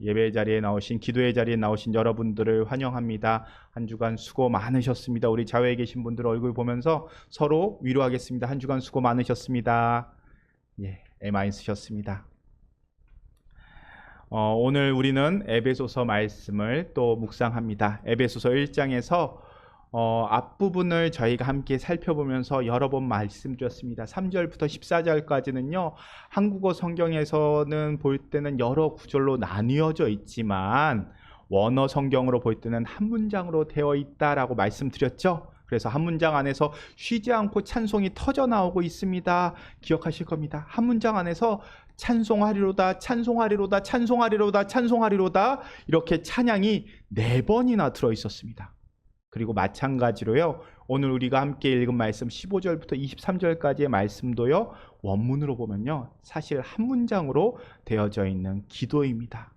예배 자리에 나오신, 기도의 자리에 나오신 여러분들을 환영합니다. 한 주간 수고 많으셨습니다. 우리 자외에 계신 분들 얼굴 보면서 서로 위로하겠습니다. 한 주간 수고 많으셨습니다. 애 많이 쓰셨습니다. 오늘 우리는 에베소서 말씀을 또 묵상합니다. 에베소서 1장에서 앞부분을 저희가 함께 살펴보면서 여러 번 말씀드렸습니다. 3절부터 14절까지는요, 한국어 성경에서는 볼 때는 여러 구절로 나뉘어져 있지만 원어 성경으로 볼 때는 한 문장으로 되어 있다라고 말씀드렸죠. 그래서 한 문장 안에서 쉬지 않고 찬송이 터져 나오고 있습니다. 기억하실 겁니다. 한 문장 안에서 찬송하리로다, 찬송하리로다, 찬송하리로다, 찬송하리로다, 이렇게 찬양이 4번이나 들어 있었습니다. 그리고 마찬가지로요, 오늘 우리가 함께 읽은 말씀 15절부터 23절까지의 말씀도요, 원문으로 보면요, 사실 한 문장으로 되어져 있는 기도입니다.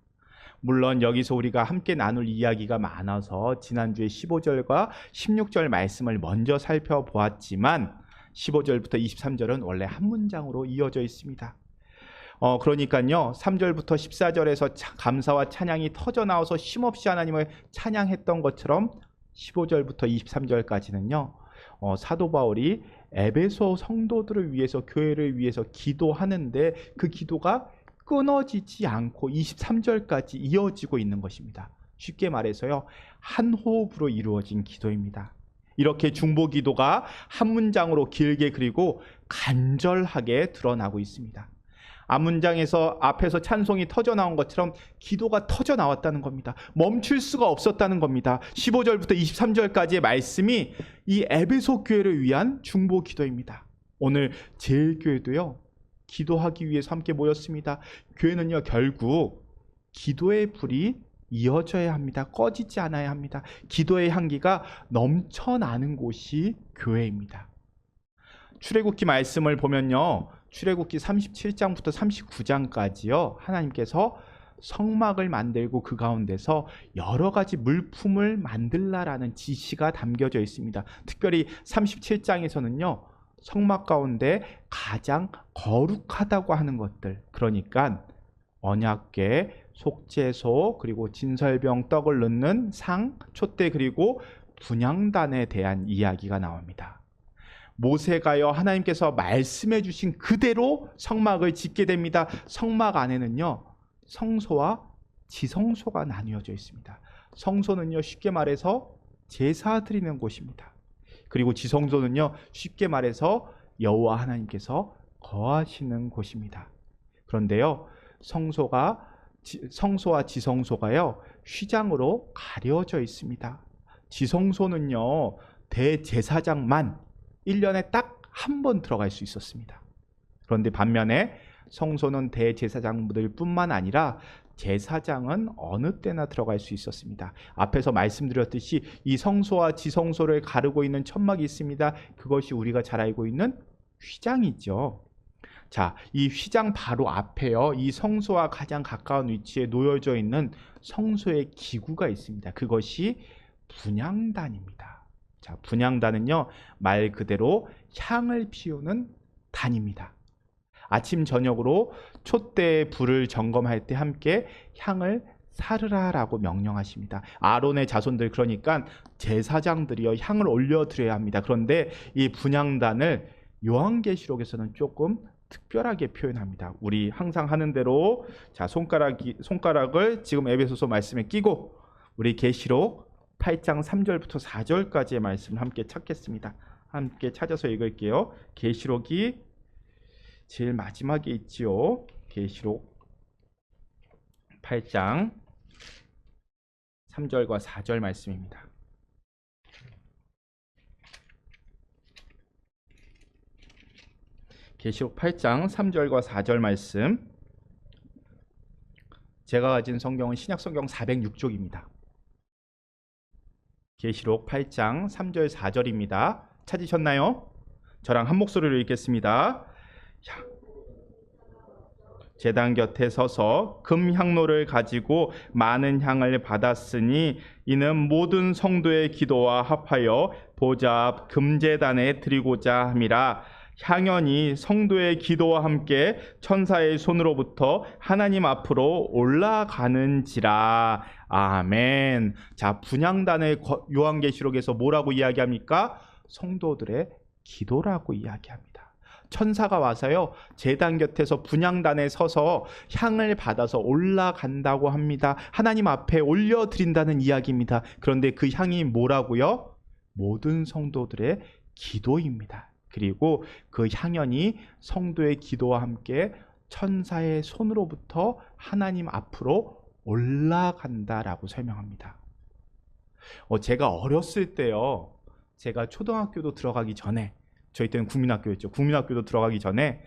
물론 여기서 우리가 함께 나눌 이야기가 많아서 지난주에 15절과 16절 말씀을 먼저 살펴보았지만 15절부터 23절은 원래 한 문장으로 이어져 있습니다. 그러니까요, 3절부터 14절에서 감사와 찬양이 터져 나와서 쉼없이 하나님을 찬양했던 것처럼 15절부터 23절까지는요, 사도 바울이 에베소 성도들을 위해서, 교회를 위해서 기도하는데 그 기도가 끊어지지 않고 23절까지 이어지고 있는 것입니다. 쉽게 말해서요, 한 호흡으로 이루어진 기도입니다. 이렇게 중보 기도가 한 문장으로 길게 그리고 간절하게 드러나고 있습니다. 앞문장에서 앞에서 찬송이 터져 나온 것처럼 기도가 터져 나왔다는 겁니다. 멈출 수가 없었다는 겁니다. 15절부터 23절까지의 말씀이 이 에베소 교회를 위한 중보 기도입니다. 오늘 제일교회도요, 기도하기 위해서 함께 모였습니다. 교회는요, 결국 기도의 불이 이어져야 합니다. 꺼지지 않아야 합니다. 기도의 향기가 넘쳐나는 곳이 교회입니다. 출애굽기 말씀을 보면요, 출애굽기 37장부터 39장까지요, 하나님께서 성막을 만들고 그 가운데서 여러 가지 물품을 만들라라는 지시가 담겨져 있습니다. 특별히 37장에서는요, 성막 가운데 가장 거룩하다고 하는 것들, 그러니까 언약궤, 속죄소, 그리고 진설병 떡을 넣는 상, 촛대, 그리고 분향단에 대한 이야기가 나옵니다. 모세가요, 하나님께서 말씀해 주신 그대로 성막을 짓게 됩니다. 성막 안에는요, 성소와 지성소가 나뉘어져 있습니다. 성소는요, 쉽게 말해서 제사 드리는 곳입니다. 그리고 지성소는요, 쉽게 말해서 여호와 하나님께서 거하시는 곳입니다. 그런데요, 성소와 지성소가요, 휘장으로 가려져 있습니다. 지성소는요, 대제사장만 1년에 딱 한 번 들어갈 수 있었습니다. 그런데 반면에 성소는 대제사장들 뿐만 아니라 제사장은 어느 때나 들어갈 수 있었습니다. 앞에서 말씀드렸듯이 이 성소와 지성소를 가르고 있는 천막이 있습니다. 그것이 우리가 잘 알고 있는 휘장이죠. 자, 이 휘장 바로 앞에요, 이 성소와 가장 가까운 위치에 놓여져 있는 성소의 기구가 있습니다. 그것이 분향단입니다. 자, 분향단은요, 말 그대로 향을 피우는 단입니다. 아침 저녁으로 촛대의 불을 점검할 때 함께 향을 사르라라고 명령하십니다. 아론의 자손들, 그러니까 제사장들이요, 향을 올려드려야 합니다. 그런데 이 분향단을 요한계시록에서는 조금 특별하게 표현합니다. 우리 항상 하는 대로, 자, 손가락을 지금 에베소서 말씀에 끼고 우리 계시록 8장 3절부터 4절까지의 말씀을 함께 찾겠습니다. 함께 찾아서 읽을게요. 계시록이 제일 마지막에 있지요. 계시록 8장 3절과 4절 말씀입니다. 계시록 8장 3절과 4절 말씀. 제가 가진 성경은 신약성경 406쪽입니다. 계시록 8장 3절 4절입니다. 찾으셨나요? 저랑 한 목소리로 읽겠습니다. 제단 곁에 서서 금 향로를 가지고 많은 향을 받았으니 이는 모든 성도의 기도와 합하여 보좌 앞 금제단에 드리고자 함이라. 향연이 성도의 기도와 함께 천사의 손으로부터 하나님 앞으로 올라가는지라. 아멘. 자, 분향단을 요한계시록에서 뭐라고 이야기합니까? 성도들의 기도라고 이야기합니다. 천사가 와서요, 제단 곁에서 분향단에 서서 향을 받아서 올라간다고 합니다. 하나님 앞에 올려드린다는 이야기입니다. 그런데 그 향이 뭐라고요? 모든 성도들의 기도입니다. 그리고 그 향연이 성도의 기도와 함께 천사의 손으로부터 하나님 앞으로 올라간다라고 설명합니다. 제가 어렸을 때요, 제가 초등학교도 들어가기 전에, 저희 때는 국민학교였죠. 국민학교도 들어가기 전에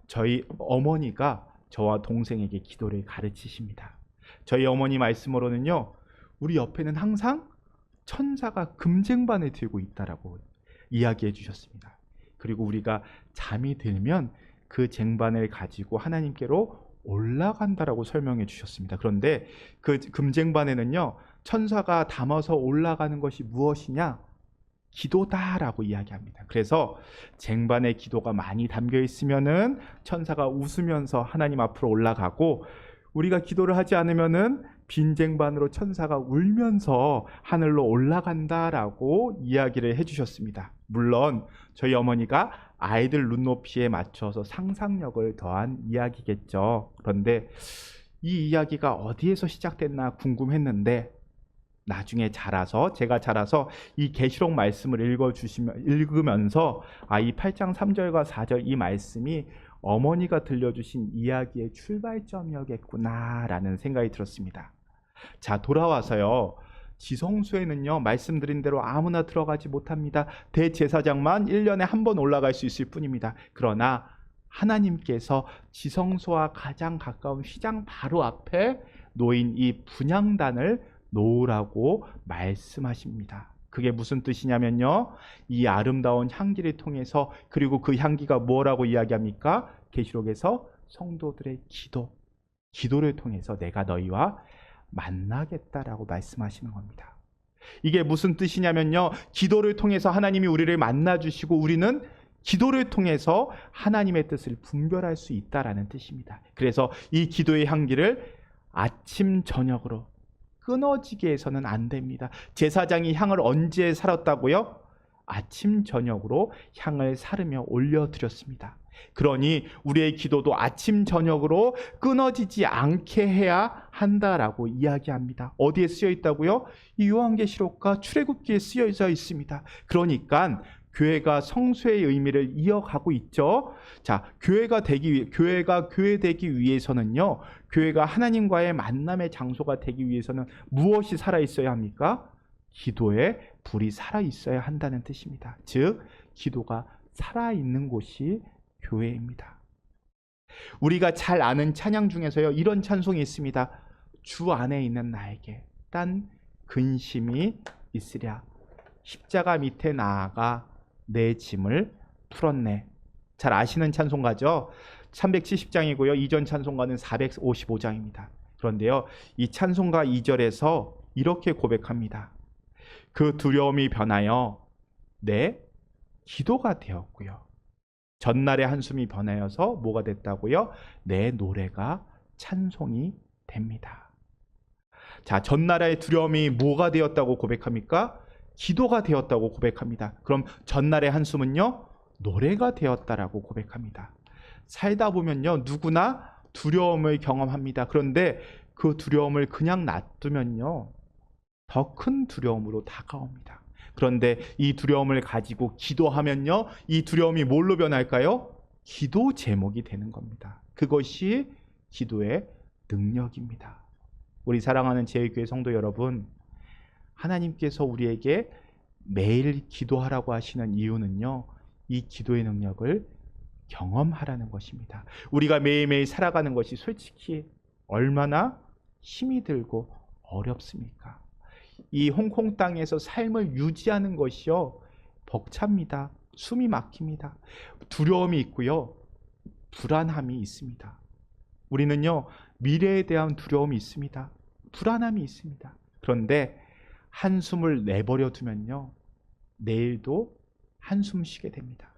저희 어머니가 저와 동생에게 기도를 가르치십니다. 저희 어머니 말씀으로는요, 우리 옆에는 항상 천사가 금쟁반을 들고 있다라고 이야기해 주셨습니다. 그리고 우리가 잠이 들면 그 쟁반을 가지고 하나님께로 올라간다라고 설명해 주셨습니다. 그런데 그 금쟁반에는요, 천사가 담아서 올라가는 것이 무엇이냐? 기도다라고 이야기합니다. 그래서 쟁반에 기도가 많이 담겨 있으면은 천사가 웃으면서 하나님 앞으로 올라가고, 우리가 기도를 하지 않으면은 빈 쟁반으로 천사가 울면서 하늘로 올라간다라고 이야기를 해주셨습니다. 물론 저희 어머니가 아이들 눈높이에 맞춰서 상상력을 더한 이야기겠죠. 그런데 이 이야기가 어디에서 시작됐나 궁금했는데, 나중에 제가 자라서 이 계시록 말씀을 읽으면서 이 8장 3절과 4절 이 말씀이 어머니가 들려주신 이야기의 출발점이었겠구나라는 생각이 들었습니다. 자, 돌아와서요, 지성소에는요, 말씀드린 대로 아무나 들어가지 못합니다. 대제사장만 1년에 한 번 올라갈 수 있을 뿐입니다. 그러나 하나님께서 지성소와 가장 가까운 휘장 바로 앞에 놓인 이 분향단을 놓으라고 말씀하십니다. 그게 무슨 뜻이냐면요, 이 아름다운 향기를 통해서, 그리고 그 향기가 뭐라고 이야기합니까? 계시록에서 성도들의 기도를 통해서 내가 너희와 만나겠다라고 말씀하시는 겁니다. 이게 무슨 뜻이냐면요, 기도를 통해서 하나님이 우리를 만나주시고 우리는 기도를 통해서 하나님의 뜻을 분별할 수 있다라는 뜻입니다. 그래서 이 기도의 향기를 아침 저녁으로 끊어지게 해서는 안 됩니다. 제사장이 향을 언제 살았다고요? 아침 저녁으로 향을 사르며 올려드렸습니다. 그러니 우리의 기도도 아침 저녁으로 끊어지지 않게 해야 한다라고 이야기합니다. 어디에 쓰여 있다고요? 이 요한계시록과 출애굽기에 쓰여져 있습니다. 그러니까 교회가 성수의 의미를 이어가고 있죠. 자, 교회가 교회 되기 위해서는요, 교회가 하나님과의 만남의 장소가 되기 위해서는 무엇이 살아 있어야 합니까? 기도의 불이 살아 있어야 한다는 뜻입니다. 즉, 기도가 살아 있는 곳이 교회입니다. 우리가 잘 아는 찬양 중에서요, 이런 찬송이 있습니다. 주 안에 있는 나에게 딴 근심이 있으랴, 십자가 밑에 나아가 내 짐을 풀었네. 잘 아시는 찬송가죠? 370장이고요. 이전 찬송가는 455장입니다. 그런데요, 이 찬송가 2절에서 이렇게 고백합니다. 그 두려움이 변하여 내 기도가 되었고요. 전날의 한숨이 변하여서 뭐가 됐다고요? 내 노래가 찬송이 됩니다. 자, 전날의 두려움이 뭐가 되었다고 고백합니까? 기도가 되었다고 고백합니다. 그럼 전날의 한숨은요, 노래가 되었다라고 고백합니다. 살다 보면요, 누구나 두려움을 경험합니다. 그런데 그 두려움을 그냥 놔두면요, 더 큰 두려움으로 다가옵니다. 그런데 이 두려움을 가지고 기도하면요, 이 두려움이 뭘로 변할까요? 기도 제목이 되는 겁니다. 그것이 기도의 능력입니다. 우리 사랑하는 제1교회 성도 여러분, 하나님께서 우리에게 매일 기도하라고 하시는 이유는요, 이 기도의 능력을 경험하라는 것입니다. 우리가 매일매일 살아가는 것이 솔직히 얼마나 힘이 들고 어렵습니까? 이 홍콩 땅에서 삶을 유지하는 것이요, 벅찹니다. 숨이 막힙니다. 두려움이 있고요, 불안함이 있습니다. 우리는요, 미래에 대한 두려움이 있습니다. 불안함이 있습니다. 그런데 한숨을 내버려 두면요, 내일도 한숨 쉬게 됩니다.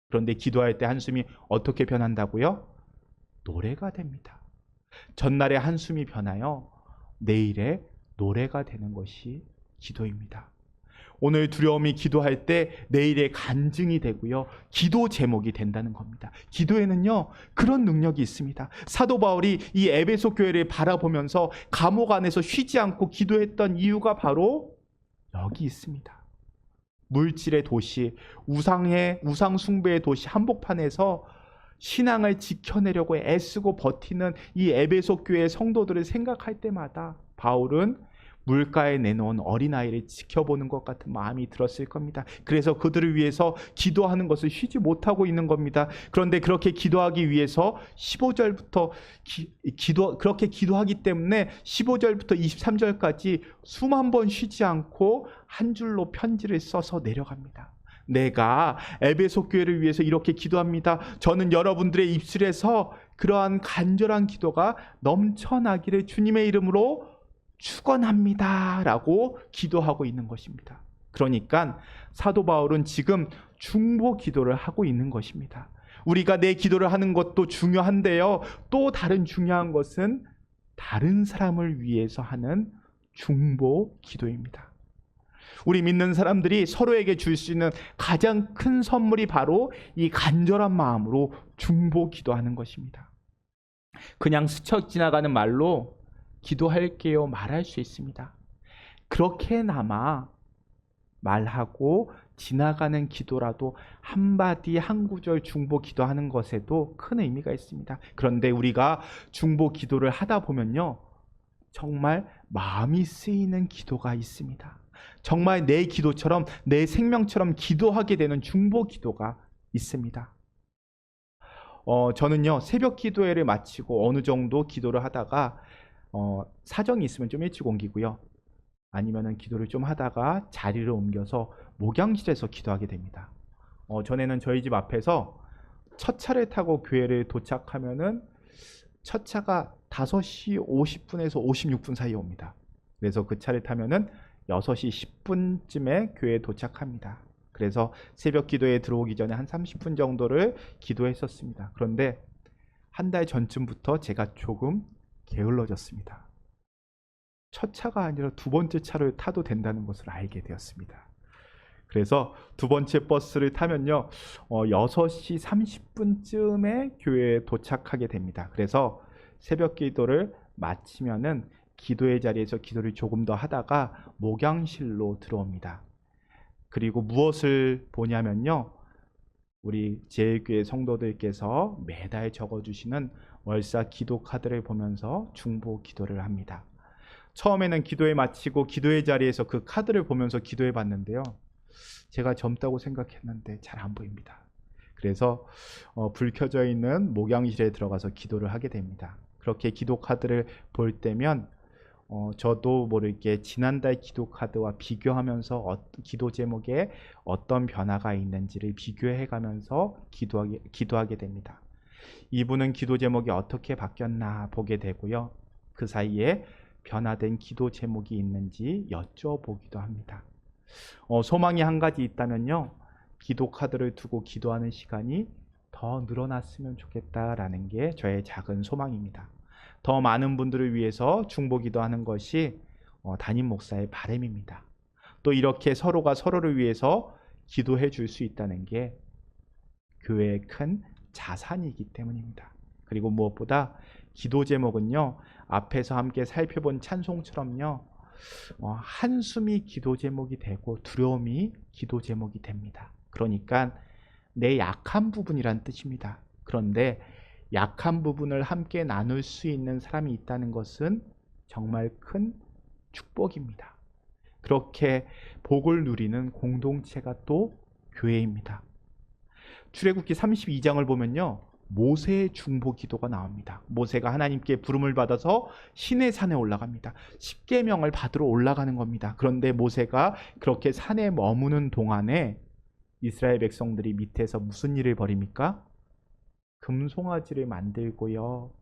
그런데 기도할 때 한숨이 어떻게 변한다고요? 노래가 됩니다. 전날의 한숨이 변하여 내일의 노래가 되는 것이 기도입니다. 오늘 두려움이 기도할 때 내일의 간증이 되고요. 기도 제목이 된다는 겁니다. 기도에는요, 그런 능력이 있습니다. 사도 바울이 이 에베소 교회를 바라보면서 감옥 안에서 쉬지 않고 기도했던 이유가 바로 여기 있습니다. 물질의 도시, 우상 숭배의 도시 한복판에서 신앙을 지켜내려고 애쓰고 버티는 이 에베소 교회 성도들을 생각할 때마다 바울은 물가에 내놓은 어린아이를 지켜보는 것 같은 마음이 들었을 겁니다. 그래서 그들을 위해서 기도하는 것을 쉬지 못하고 있는 겁니다. 그런데 그렇게 기도하기 위해서 15절부터 그렇게 기도하기 때문에 15절부터 23절까지 수만 번 쉬지 않고 한 줄로 편지를 써서 내려갑니다. 내가 에베소 교회를 위해서 이렇게 기도합니다. 저는 여러분들의 입술에서 그러한 간절한 기도가 넘쳐나기를 주님의 이름으로 축원합니다 라고 기도하고 있는 것입니다. 그러니까 사도 바울은 지금 중보 기도를 하고 있는 것입니다. 우리가 내 기도를 하는 것도 중요한데요, 또 다른 중요한 것은 다른 사람을 위해서 하는 중보 기도입니다. 우리 믿는 사람들이 서로에게 줄 수 있는 가장 큰 선물이 바로 이 간절한 마음으로 중보 기도하는 것입니다. 그냥 스쳐 지나가는 말로 기도할게요 말할 수 있습니다. 그렇게나마 말하고 지나가는 기도라도 한마디 한 구절 중보 기도하는 것에도 큰 의미가 있습니다. 그런데 우리가 중보 기도를 하다 보면요, 정말 마음이 쓰이는 기도가 있습니다. 정말 내 기도처럼, 내 생명처럼 기도하게 되는 중보 기도가 있습니다. 저는요, 새벽 기도회를 마치고 어느 정도 기도를 하다가 사정이 있으면 좀 일찍 옮기고요, 아니면은 기도를 좀 하다가 자리를 옮겨서 목양실에서 기도하게 됩니다. 전에는 저희 집 앞에서 첫 차를 타고 교회를 도착하면은 첫 차가 5시 50분에서 56분 사이에 옵니다. 그래서 그 차를 타면은 6시 10분쯤에 교회에 도착합니다. 그래서 새벽 기도에 들어오기 전에 한 30분 정도를 기도했었습니다. 그런데 한 달 전쯤부터 제가 조금 게을러졌습니다. 첫 차가 아니라 두 번째 차를 타도 된다는 것을 알게 되었습니다. 그래서 두 번째 버스를 타면요, 6시 30분쯤에 교회에 도착하게 됩니다. 그래서 새벽 기도를 마치면은 기도의 자리에서 기도를 조금 더 하다가 목양실로 들어옵니다. 그리고 무엇을 보냐면요, 우리 제일교회 성도들께서 매달 적어주시는 월사 기도 카드를 보면서 중보 기도를 합니다. 처음에는 기도에 마치고 기도의 자리에서 그 카드를 보면서 기도해 봤는데요, 제가 젊다고 생각했는데 잘 안 보입니다. 그래서 불 켜져 있는 목양실에 들어가서 기도를 하게 됩니다. 그렇게 기도 카드를 볼 때면 저도 모르게 지난달 기도 카드와 비교하면서 기도 제목에 어떤 변화가 있는지를 비교해 가면서 기도하게 됩니다. 이분은 기도 제목이 어떻게 바뀌었나 보게 되고요, 그 사이에 변화된 기도 제목이 있는지 여쭤보기도 합니다. 소망이 한 가지 있다면요, 기도 카드를 두고 기도하는 시간이 더 늘어났으면 좋겠다라는 게 저의 작은 소망입니다. 더 많은 분들을 위해서 중보 기도하는 것이 담임 목사의 바람입니다. 또 이렇게 서로가 서로를 위해서 기도해 줄 수 있다는 게 교회의 큰 자산이기 때문입니다. 그리고 무엇보다 기도 제목은요, 앞에서 함께 살펴본 찬송처럼요, 한숨이 기도 제목이 되고 두려움이 기도 제목이 됩니다. 그러니까 내 약한 부분이란 뜻입니다. 그런데 약한 부분을 함께 나눌 수 있는 사람이 있다는 것은 정말 큰 축복입니다. 그렇게 복을 누리는 공동체가 또 교회입니다. 출애굽기 32장을 보면요, 모세의 중보 기도가 나옵니다. 모세가 하나님께 부름을 받아서 시내 산에 올라갑니다. 십계명을 받으러 올라가는 겁니다. 그런데 모세가 그렇게 산에 머무는 동안에 이스라엘 백성들이 밑에서 무슨 일을 벌입니까? 금송아지를 만들고요,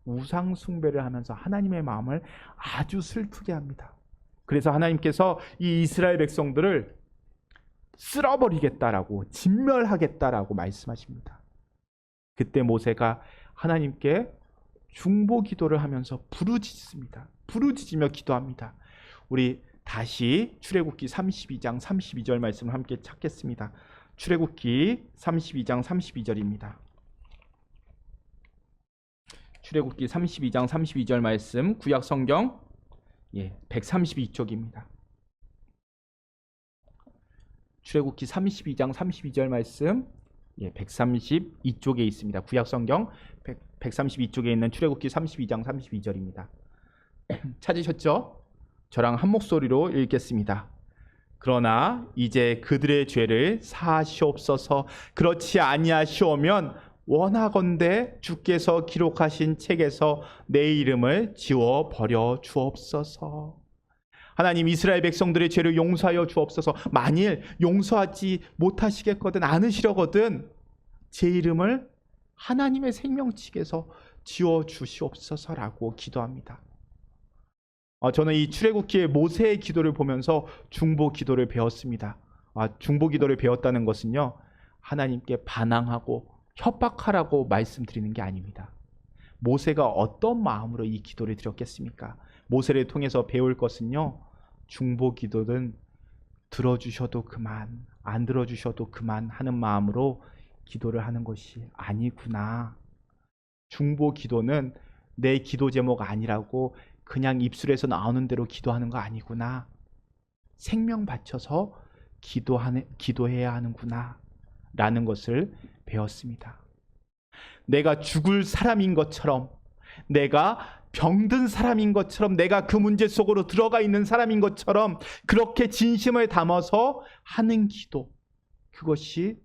우상 숭배를 하면서 하나님의 마음을 아주 슬프게 합니다. 그래서 하나님께서 이 이스라엘 백성들을 쓸어버리겠다라고, 진멸하겠다라고 말씀하십니다. 그때 모세가 하나님께 중보 기도를 하면서 부르짖습니다. 부르짖으며 기도합니다. 우리 다시 출애굽기 32장 32절 말씀을 함께 찾겠습니다. 출애굽기 32장 32절입니다. 출애굽기 32장 32절 말씀, 구약 성경 132쪽입니다. 출애굽기 32장 32절 말씀 132쪽에 있습니다. 구약 성경 132쪽에 있는 출애굽기 32장 32절입니다. 찾으셨죠? 저랑 한 목소리로 읽겠습니다. 그러나 이제 그들의 죄를 사하시옵소서. 그렇지 아니하시오면 원하건대 주께서 기록하신 책에서 내 이름을 지워 버려 주옵소서. 하나님, 이스라엘 백성들의 죄를 용서하여 주옵소서. 만일 용서하지 못하시겠거든, 않으시려거든 제 이름을 하나님의 생명책에서 지워 주시옵소서라고 기도합니다. 저는 이 출애굽기의 모세의 기도를 보면서 중보 기도를 배웠습니다. 중보 기도를 배웠다는 것은요, 하나님께 반항하고 협박하라고 말씀드리는 게 아닙니다. 모세가 어떤 마음으로 이 기도를 드렸겠습니까? 모세를 통해서 배울 것은요, 중보 기도는 들어주셔도 그만, 안 들어주셔도 그만 하는 마음으로 기도를 하는 것이 아니구나. 중보 기도는 내 기도 제목 아니라고 그냥 입술에서 나오는 대로 기도하는 거 아니구나. 생명 바쳐서 기도해야 하는구나 라는 것을 배웠습니다. 내가 죽을 사람인 것처럼, 내가 병든 사람인 것처럼, 내가 그 문제 속으로 들어가 있는 사람인 것처럼 그렇게 진심을 담아서 하는 기도, 그것이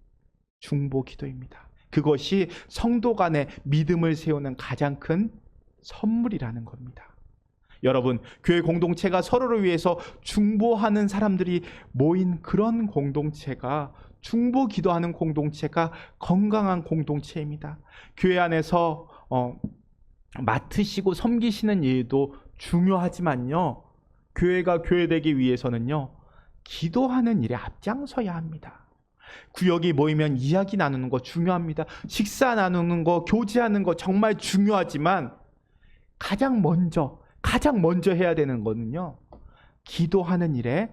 중보 기도입니다. 그것이 성도 간의 믿음을 세우는 가장 큰 선물이라는 겁니다. 여러분, 교회 공동체가 서로를 위해서 중보하는 사람들이 모인 그런 공동체가, 중보 기도하는 공동체가 건강한 공동체입니다. 교회 안에서 맡으시고 섬기시는 일도 중요하지만요, 교회가 교회되기 위해서는요, 기도하는 일에 앞장서야 합니다. 구역이 모이면 이야기 나누는 거 중요합니다. 식사 나누는 거, 교제하는 거 정말 중요하지만 가장 먼저 해야 되는 거는요, 기도하는 일에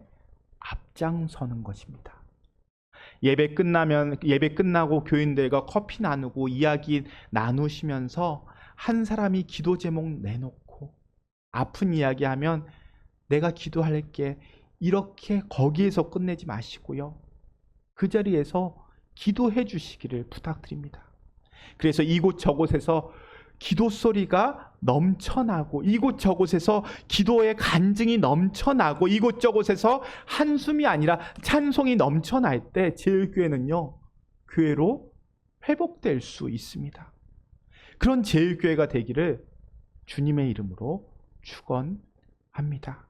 앞장서는 것입니다. 예배 끝나고 교인들과 커피 나누고 이야기 나누시면서 한 사람이 기도 제목 내놓고 아픈 이야기하면 내가 기도할게, 이렇게 거기에서 끝내지 마시고요, 그 자리에서 기도해 주시기를 부탁드립니다. 그래서 이곳저곳에서 기도 소리가 넘쳐나고, 이곳저곳에서 기도의 간증이 넘쳐나고, 이곳저곳에서 한숨이 아니라 찬송이 넘쳐날 때 제일교회는요, 교회로 회복될 수 있습니다. 그런 제일교회가 되기를 주님의 이름으로 축원합니다.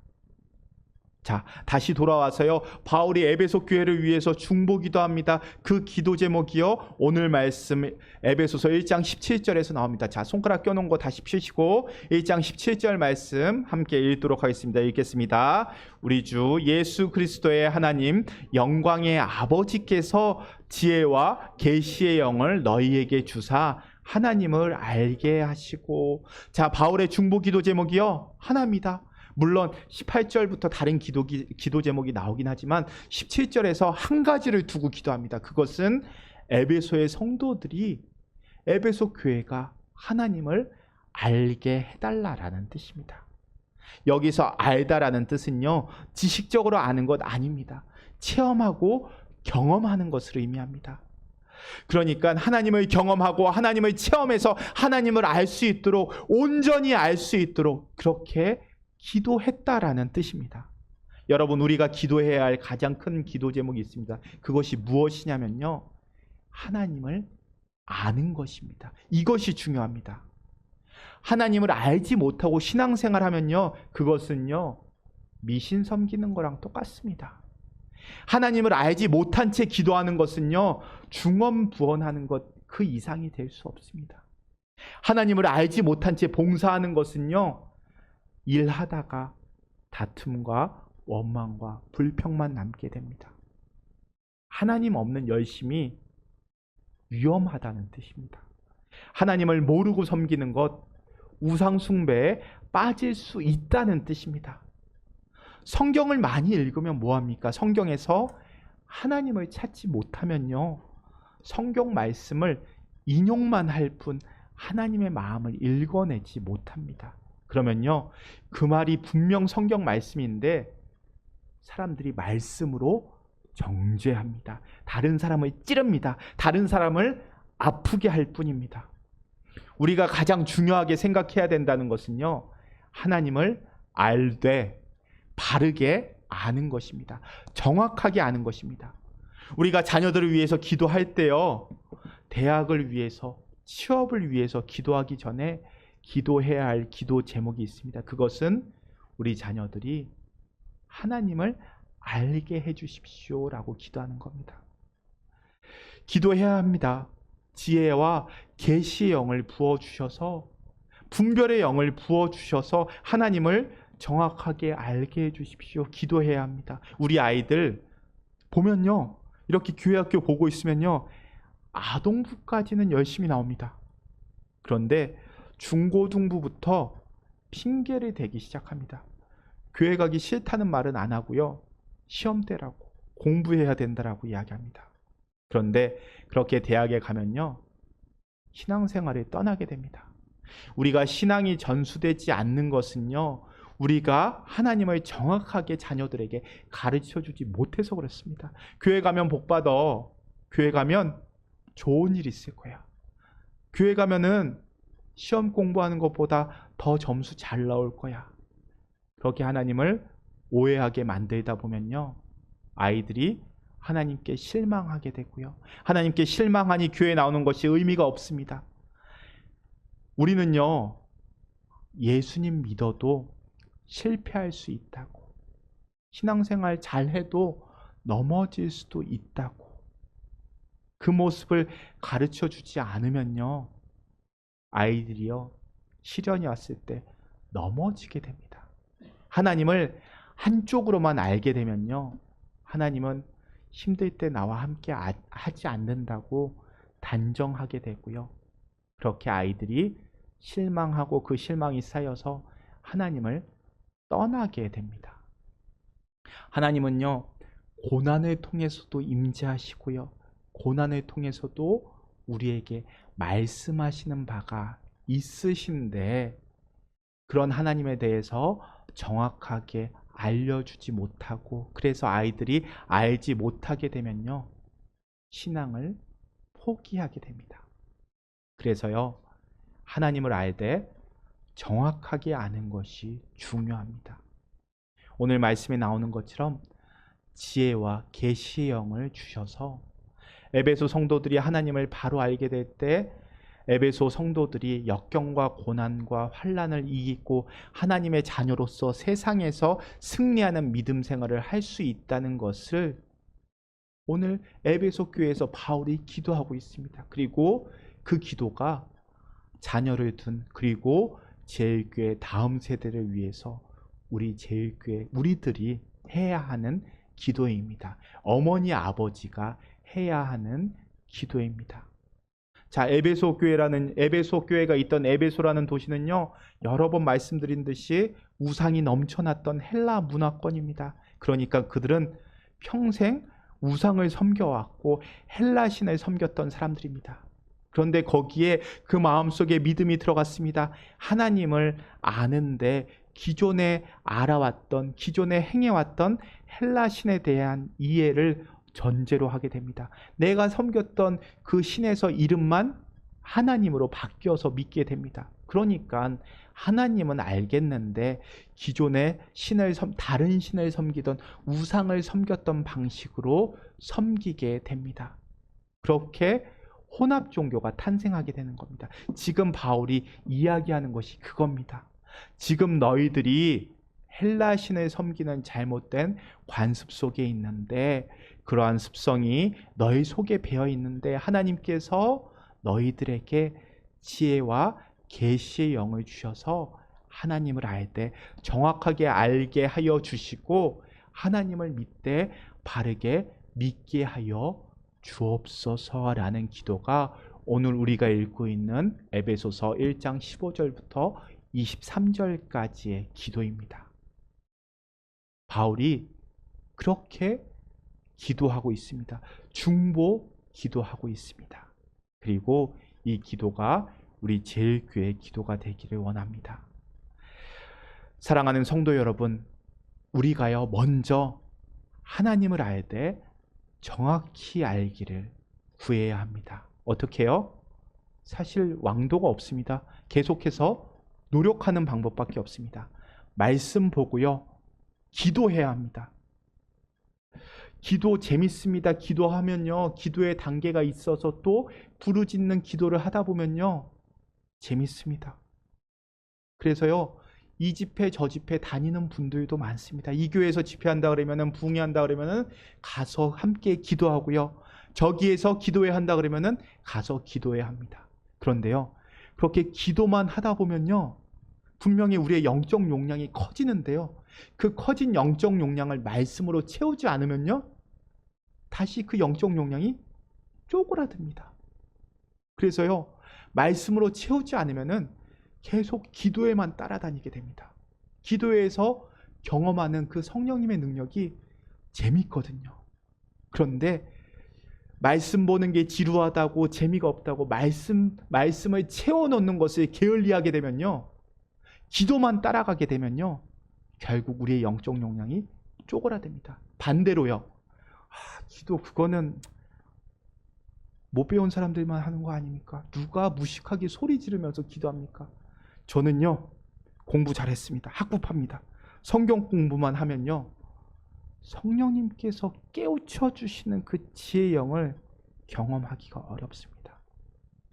자, 다시 돌아와서요, 바울이 에베소 교회를 위해서 중보 기도합니다. 그 기도 제목이요, 오늘 말씀 에베소서 1장 17절에서 나옵니다. 자, 손가락 껴놓은 거 다시 펴시고 1장 17절 말씀 함께 읽도록 하겠습니다. 읽겠습니다. 우리 주 예수 그리스도의 하나님 영광의 아버지께서 지혜와 계시의 영을 너희에게 주사 하나님을 알게 하시고. 자, 바울의 중보 기도 제목이요, 하나입니다. 물론 18절부터 다른 기도 제목이 나오긴 하지만 17절에서 한 가지를 두고 기도합니다. 그것은 에베소의 성도들이, 에베소 교회가 하나님을 알게 해달라라는 뜻입니다. 여기서 알다라는 뜻은요, 지식적으로 아는 것 아닙니다. 체험하고 경험하는 것을 의미합니다. 그러니까 하나님을 경험하고 하나님을 체험해서 하나님을 알 수 있도록, 온전히 알 수 있도록 그렇게 기도했다라는 뜻입니다. 여러분, 우리가 기도해야 할 가장 큰 기도 제목이 있습니다. 그것이 무엇이냐면요, 하나님을 아는 것입니다. 이것이 중요합니다. 하나님을 알지 못하고 신앙생활 하면요, 그것은요, 미신 섬기는 거랑 똑같습니다. 하나님을 알지 못한 채 기도하는 것은요, 중언부언하는 것 그 이상이 될 수 없습니다. 하나님을 알지 못한 채 봉사하는 것은요, 일하다가 다툼과 원망과 불평만 남게 됩니다. 하나님 없는 열심이 위험하다는 뜻입니다. 하나님을 모르고 섬기는 것, 우상 숭배에 빠질 수 있다는 뜻입니다. 성경을 많이 읽으면 뭐합니까? 성경에서 하나님을 찾지 못하면요, 성경 말씀을 인용만 할 뿐 하나님의 마음을 읽어내지 못합니다. 그러면요, 그 말이 분명 성경 말씀인데 사람들이 말씀으로 정죄합니다. 다른 사람을 찌릅니다. 다른 사람을 아프게 할 뿐입니다. 우리가 가장 중요하게 생각해야 된다는 것은요, 하나님을 알되 바르게 아는 것입니다. 정확하게 아는 것입니다. 우리가 자녀들을 위해서 기도할 때요, 대학을 위해서, 취업을 위해서 기도하기 전에 기도해야 할 기도 제목이 있습니다. 그것은 우리 자녀들이 하나님을 알게 해주십시오라고 기도하는 겁니다. 기도해야 합니다. 지혜와 계시의 영을 부어주셔서, 분별의 영을 부어주셔서 하나님을 정확하게 알게 해주십시오. 기도해야 합니다. 우리 아이들 보면요, 이렇게 교회 학교 보고 있으면요, 아동부까지는 열심히 나옵니다. 그런데 중고등부부터 핑계를 대기 시작합니다. 교회 가기 싫다는 말은 안 하고요, 시험 때라고, 공부해야 된다라고 이야기합니다. 그런데 그렇게 대학에 가면요, 신앙생활을 떠나게 됩니다. 우리가 신앙이 전수되지 않는 것은요, 우리가 하나님을 정확하게 자녀들에게 가르쳐주지 못해서 그렇습니다. 교회 가면 복 받아. 교회 가면 좋은 일 있을 거야. 교회 가면은 시험 공부하는 것보다 더 점수 잘 나올 거야. 그렇게 하나님을 오해하게 만들다 보면요, 아이들이 하나님께 실망하게 되고요, 하나님께 실망하니 교회 나오는 것이 의미가 없습니다. 우리는요, 예수님 믿어도 실패할 수 있다고, 신앙생활 잘해도 넘어질 수도 있다고, 그 모습을 가르쳐 주지 않으면요, 아이들이요, 시련이 왔을 때 넘어지게 됩니다. 하나님을 한쪽으로만 알게 되면요, 하나님은 힘들 때 나와 함께 하지 않는다고 단정하게 되고요, 그렇게 아이들이 실망하고 그 실망이 쌓여서 하나님을 떠나게 됩니다. 하나님은요, 고난을 통해서도 임재하시고요, 고난을 통해서도 우리에게 말씀하시는 바가 있으신데, 그런 하나님에 대해서 정확하게 알려주지 못하고, 그래서 아이들이 알지 못하게 되면요, 신앙을 포기하게 됩니다. 그래서요, 하나님을 알되 정확하게 아는 것이 중요합니다. 오늘 말씀에 나오는 것처럼 지혜와 계시의 영을 주셔서 에베소 성도들이 하나님을 바로 알게 될 때, 에베소 성도들이 역경과 고난과 환난을 이기고 하나님의 자녀로서 세상에서 승리하는 믿음 생활을 할 수 있다는 것을 오늘 에베소 교회에서 바울이 기도하고 있습니다. 그리고 그 기도가 자녀를 둔, 그리고 제일교회 다음 세대를 위해서 우리 제일교회 우리들이 해야 하는 기도입니다. 어머니 아버지가 해야 하는 기도입니다. 자, 에베소 교회가 있던 에베소라는 도시는요, 여러 번 말씀드린 듯이 우상이 넘쳐났던 헬라 문화권입니다. 그러니까 그들은 평생 우상을 섬겨왔고 헬라 신을 섬겼던 사람들입니다. 그런데 거기에 그 마음속에 믿음이 들어갔습니다. 하나님을 아는데 기존에 알아왔던, 기존에 행해왔던 헬라 신에 대한 이해를 전제로 하게 됩니다. 내가 섬겼던 그 신에서 이름만 하나님으로 바뀌어서 믿게 됩니다. 그러니까 하나님은 알겠는데 기존의 다른 신을 섬기던, 우상을 섬겼던 방식으로 섬기게 됩니다. 그렇게 혼합 종교가 탄생하게 되는 겁니다. 지금 바울이 이야기하는 것이 그겁니다. 지금 너희들이 헬라 신을 섬기는 잘못된 관습 속에 있는데, 그러한 습성이 너희 속에 배어 있는데 하나님께서 너희들에게 지혜와 계시의 영을 주셔서 하나님을 알 때 정확하게 알게 하여 주시고, 하나님을 믿되 바르게 믿게 하여 주옵소서라는 기도가 오늘 우리가 읽고 있는 에베소서 1장 15절부터 23절까지의 기도입니다. 바울이 그렇게 기도하고 있습니다. 중보 기도하고 있습니다. 그리고 이 기도가 우리 제일교회 기도가 되기를 원합니다. 사랑하는 성도 여러분, 우리가요 먼저 하나님을 알되 정확히 알기를 구해야 합니다. 어떻게 해요? 사실 왕도가 없습니다. 계속해서 노력하는 방법밖에 없습니다. 말씀 보고요, 기도해야 합니다. 기도 재밌습니다. 기도하면요, 기도의 단계가 있어서 또 부르짖는 기도를 하다 보면요, 재밌습니다. 그래서요, 이 집회 저 집회 다니는 분들도 많습니다. 이 교회에서 집회한다 그러면은, 부흥회한다 그러면은 가서 함께 기도하고요, 저기에서 기도회 한다 그러면은 가서 기도회 합니다. 그런데요, 그렇게 기도만 하다 보면요, 분명히 우리의 영적 용량이 커지는데요, 그 커진 영적 용량을 말씀으로 채우지 않으면요, 다시 그 영적 용량이 쪼그라듭니다. 그래서요, 말씀으로 채우지 않으면은 계속 기도에만 따라다니게 됩니다. 기도에서 경험하는 그 성령님의 능력이 재밌거든요. 그런데 말씀 보는 게 지루하다고, 재미가 없다고 말씀을 채워넣는 것을 게을리하게 되면요, 기도만 따라가게 되면요, 결국 우리의 영적 용량이 쪼그라듭니다. 반대로요, 기도 그거는 못 배운 사람들만 하는 거 아닙니까? 누가 무식하게 소리 지르면서 기도합니까? 저는요, 공부 잘했습니다. 학구파입니다. 성경 공부만 하면요, 성령님께서 깨우쳐 주시는 그 지혜의 영을 경험하기가 어렵습니다.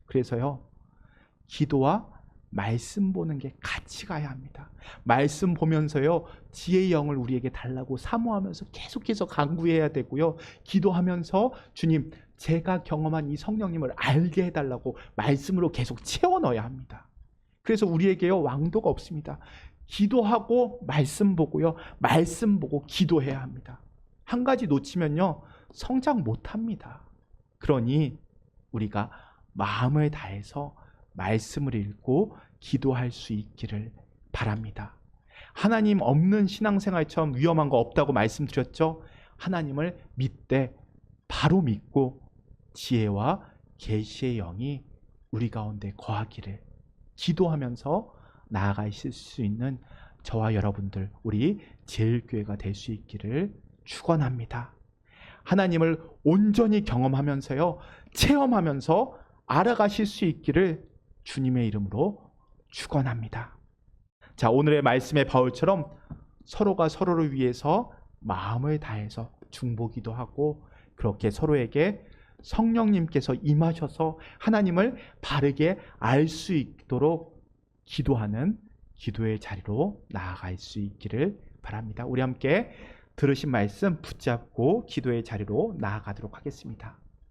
그래서요, 기도와 말씀 보는 게 같이 가야 합니다. 말씀 보면서요, 지혜의 영을 우리에게 달라고 사모하면서 계속해서 간구해야 되고요, 기도하면서 주님, 제가 경험한 이 성령님을 알게 해달라고 말씀으로 계속 채워 넣어야 합니다. 그래서 우리에게요, 왕도가 없습니다. 기도하고 말씀 보고요, 말씀 보고 기도해야 합니다. 한 가지 놓치면요, 성장 못합니다. 그러니 우리가 마음을 다해서 말씀을 읽고 기도할 수 있기를 바랍니다. 하나님 없는 신앙생활처럼 위험한 거 없다고 말씀드렸죠? 하나님을 믿되 바로 믿고 지혜와 계시의 영이 우리 가운데 거하기를 기도하면서 나아가실 수 있는 저와 여러분들, 우리 제일교회가 될 수 있기를 축원합니다. 하나님을 온전히 경험하면서요, 체험하면서 알아가실 수 있기를 주님의 이름으로 축원합니다. 자, 오늘의 말씀의 바울처럼 서로가 서로를 위해서 마음을 다해서 중보기도 하고, 그렇게 서로에게 성령님께서 임하셔서 하나님을 바르게 알 수 있도록 기도하는 기도의 자리로 나아갈 수 있기를 바랍니다. 우리 함께 들으신 말씀 붙잡고 기도의 자리로 나아가도록 하겠습니다.